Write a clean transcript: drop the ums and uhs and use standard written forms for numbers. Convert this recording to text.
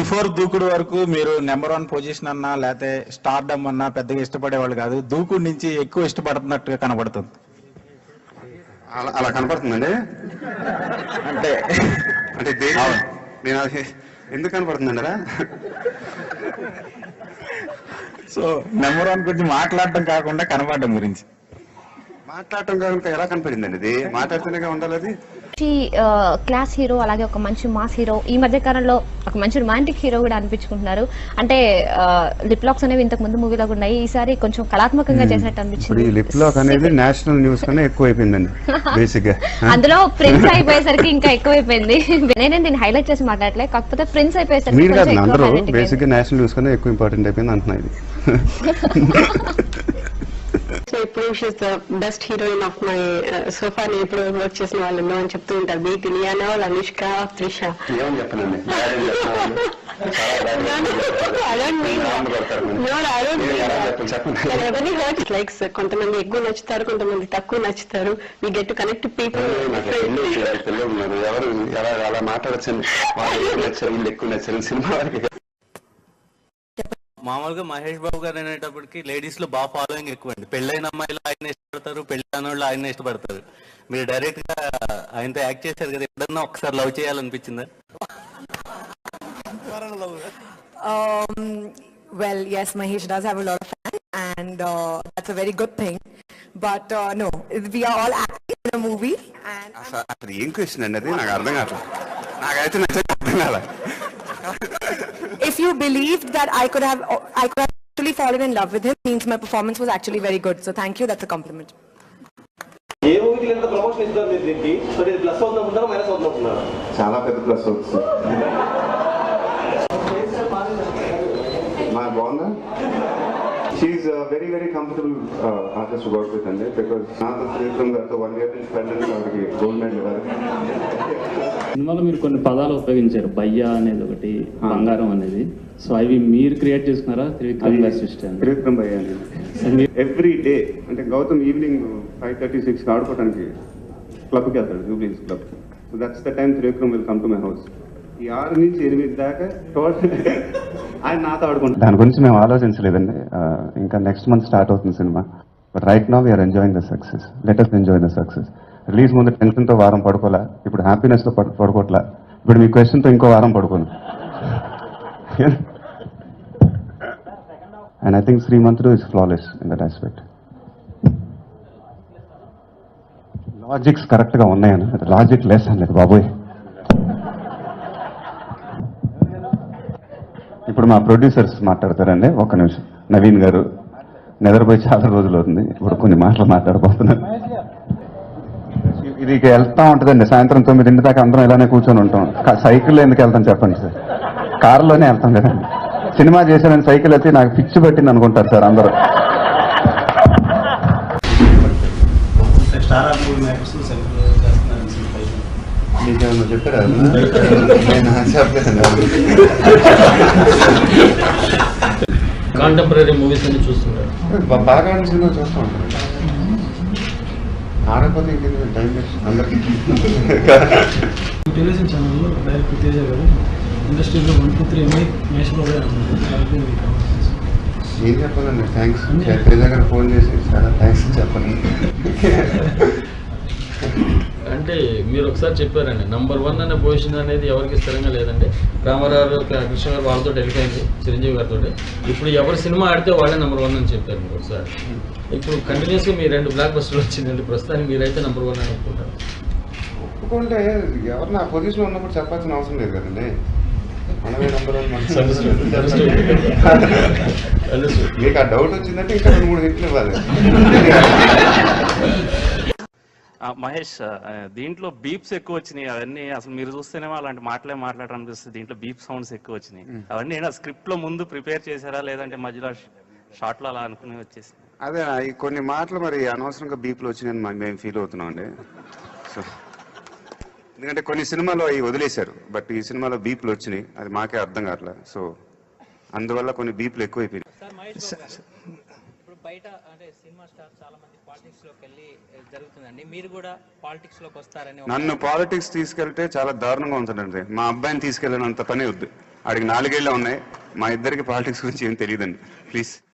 Before దూకుడు వరకు మీరు నెంబర్ 1 పొజిషన్ అన్నా లేకపోతే స్టార్డమ్ అన్నా పెద్దగా ఇష్టపడేవాళ్ళు కాదు. దూకుడు నుంచి ఎక్కువ ఇష్టపడుతున్నట్టుగా కనబడుతుంది. అలా కనపడుతుందండి. అంటే అంటే నేను అది ఎందుకు కనపడుతుందండి అలా? సో నెంబర్ 1 గురించి మాట్లాడటం కాకుండా కనపడడం గురించి మాట్లాడటం కాకుండా ఎలా కనపడిందండి? ఇది మాట్లాడుతూనే ఉండాలి. అది క్లాస్ హీరో, అలాగే ఒక మంచి మాస్ హీరో, ఈ మధ్య కాలంలో ఒక మంచి రొమాంటిక్ హీరో కూడా అనిపించుకుంటున్నారు. అంటే లిప్ లాక్స్ అనేవి ఇంతకు ముందు మూవీలో ఉన్నాయి, ఈసారి కొంచెం కళాత్మకంగా చేసినట్టు అనిపించింది. లిప్ లాక్ అనేది నేషనల్ న్యూస్ కన్నా ఎక్కువ అయిపోయిందండి బేసిక్ గా. అందులో ప్రిన్స్ అయిపోయేసరికి ఇంకా ఎక్కువైపోయింది. నేనే దీన్ని హైలైట్ చేసి మాట్లాడలే, కాకపోతే ప్రిన్స్ అయిపోయేసరికి అందరూ బేసిక్ గా నేషనల్ న్యూస్ కన్నా ఎక్కువ ఇంపార్టెంట్ అయిపోయింది అంటున్నా ఇది. సో ఇప్పుడు she's the best heroine of my so far. నేను ఇప్పుడు వర్క్ చేసిన వాళ్ళు అని చెప్తూ ఉంటారు. బీట్ ఇలియానా, అనుష్క, త్రిష. ఏమని చెప్పనండి, లైక్స్ కొంతమంది ఎక్కువ నచ్చుతారు, కొంతమంది తక్కువ నచ్చుతారు. We get to connect people. ఎవరు ఎలా అలా మాట్లాడచ్చండి, వాళ్ళు నచ్చారు వీళ్ళు ఎక్కువ నచ్చారు సినిమా వారికి. మామూలుగా మహేష్ బాబు గారు అనేటప్పటికి లేడీస్ లో బాగా ఫాలోయింగ్ ఎక్కువ అండి. పెళ్ళైన అమ్మాయిలు ఆయన ఇష్టపడతారు, పెళ్ళైన వాళ్ళు ఆయన ఇష్టపడతారు. మీరు డైరెక్ట్ గా ఆయనతో యాక్ట్ చేశారు కదా, ఎప్పుడన్నా ఒకసారి love చేయాలనిపించిందా? Well, yes, Mahesh does have a lot of fans, and that's a very good thing. But no, we are all acting in a movie. And అసలు ఏం క్వశ్చన్ అండి అది? నాకు అర్థం కావట్లేదు. నాకైతే నచ్చక అర్థం కాలే. If you believed that I could have actually fallen in love with him, means my performance was actually very good. So thank you. That's a compliment. ఏ మూవీకి ఎంత ప్రమోషన్ ఇస్తారు మీరు దీనికి? సో ఇది ప్లస్ అవుతుందా మైనస్ అవుతుందా? చాలా పెద్ద ప్లస్ అవుతుంది. బాగుందా? She's very very comfortable artist work with అండి. బికాజ్ నాతో త్రివిక్రమ్ గారితో 1 year నుంచి పెళ్ళని వారికి గోల్డ్ మెడల్ ఇవ్వాలి. సినిమాలో మీరు కొన్ని పదాలు ఉపయోగించారు, బయ్యా అనేది ఒకటి, బంగారం అనేది. సో అవి మీరు క్రియేట్ చేసుకున్నారా? త్రివిక్రమ్ గారి సిస్టమ్. త్రివిక్రమ్ బయ్యా అనేది ఎవ్రీ డే అంటే గౌతమ్ ఈవినింగ్ 5:36 ఆడుకోవడానికి క్లబ్కి వెళ్తాడు, jubilees club. So that's the time Trivikram will come to my house. ఈ 6 నుంచి 8 దాకా టోటల్ ఆయన నాతో ఆడుకుంటారు. దాని గురించి మేము ఆలోచించలేదండి. ఇంకా నెక్స్ట్ మంత్ స్టార్ట్ అవుతుంది సినిమా. But right now we're enjoying the success. Let us enjoy the success. Release ముందు టెన్షన్తో వారం పడుకోలే, ఇప్పుడు హ్యాపీనెస్తో పడుకోవట్లా. ఇప్పుడు మీ క్వశ్చన్తో ఇంకో వారం పడుకోను. And I think Srimanthudu is flawless in that aspect. Logics కరెక్ట్గా ఉన్నాయని, లాజిక్ లెస్ అనేది బాబోయ్. ఇప్పుడు మా ప్రొడ్యూసర్స్ మాట్లాడతారండి. ఒక్క నిమిషం. నవీన్ గారు నిద్రపోయి చాలా రోజులు అవుతుంది, ఇప్పుడు కొన్ని మాటలు మాట్లాడబోతున్నారు. ఇది వెళ్తా ఉంటుందండి, సాయంత్రం 9 దాకా అందరం ఇలానే కూర్చొని ఉంటాం. సైకిల్లో ఎందుకు వెళ్తాం చెప్పండి సార్? కారులోనే వెళ్తాం కదండి. సినిమా చేశానని సైకిల్ అయితే నాకు పిచ్చి పట్టింది అనుకుంటారు సార్ అందరూ. చెప్పారా? కాంటెంపరీ మూవీస్ అన్ని చూస్తున్నారు, బాగా సినిమా చూస్తూ ఉంటారు. ఆడకపోతే ఇంకేంటి టైం వేస్ట్ అందరికీ. టెలివిజన్ ఛానల్లో డైరెక్టర్ తేజ గారు ఇండస్ట్రీలో 1, 2, 3 అమ్మాయి నేషనల్ ఏం చెప్పాలండి? థ్యాంక్స్. తేజ గారు ఫోన్ చేసి చాలా థ్యాంక్స్ చెప్పండి. అంటే మీరు ఒకసారి చెప్పారండి, నంబర్ 1 అనే పొజిషన్ అనేది ఎవరికి స్థిరంగా లేదండి. రామారావు, కృష్ణ గారు వాళ్ళతో వెళ్ళిపోయింది, చిరంజీవి గారితో. ఇప్పుడు ఎవరు సినిమా ఆడితే వాళ్ళే నంబర్ 1 అని చెప్పారు మీరు ఒకసారి. ఇప్పుడు కంటిన్యూస్గా మీ 2 బ్లాక్ బస్టర్లు వచ్చిందండి. ప్రస్తుతానికి మీరైతే నంబర్ 1 అని ఒప్పుకుంటారు. ఒప్పుకుంటే ఎవరు నా పొజిషన్లో ఉన్నప్పుడు చెప్పాల్సిన అవసరం లేదు కదండి. మనమే నంబర్ 1. మీకు ఆ డౌట్ వచ్చిందంటే ఇంకా 2-3 హిట్లు ఇవ్వాలి. మహేష్, దీంట్లో బీప్స్ ఎక్కువ వచ్చినాయి. అవన్నీ అసలు మీరు చూస్తేనేమో అలాంటి మాటలే మాట్లాడాలనిపిస్తుంది. దీంట్లో బీప్ సౌండ్స్ ఎక్కువ వచ్చినాయి. అవన్నీ స్క్రిప్ట్ లో ముందు ప్రిపేర్ చేశారా, లేదంటే మధ్యలో షార్ట్ లో అలా అనుకుని వచ్చేసి? అదే ఈ కొన్ని మాటలు మరి అనవసరంగా బీప్లు వచ్చినాయని మేము ఫీల్ అవుతున్నాం అండి. సో ఎందుకంటే కొన్ని సినిమాలో అవి వదిలేశారు, బట్ ఈ సినిమాలో బీప్లు వచ్చినాయి, అది మాకే అర్థం కావట్లేదు. సో అందువల్ల కొన్ని బీప్లు ఎక్కువైపోయినాయి. బయట అంటే సినిమా స్టార్ చాలా మంది పాలిటిక్స్ లోకి వెళ్ళి జరుగుతుందండి, మీరు కూడా పాలిటిక్స్ లోకి వస్తారని? నన్ను పాలిటిక్స్ తీసుకెళ్తే చాలా దారుణంగా ఉంటుందండి. మా అబ్బాయిని తీసుకెళ్ళినంత పని వద్దు. ఆడికి 4 ఏళ్ళే ఉన్నాయి. మా ఇద్దరికి పాలిటిక్స్ గురించి ఏం తెలియదండి. ప్లీజ్.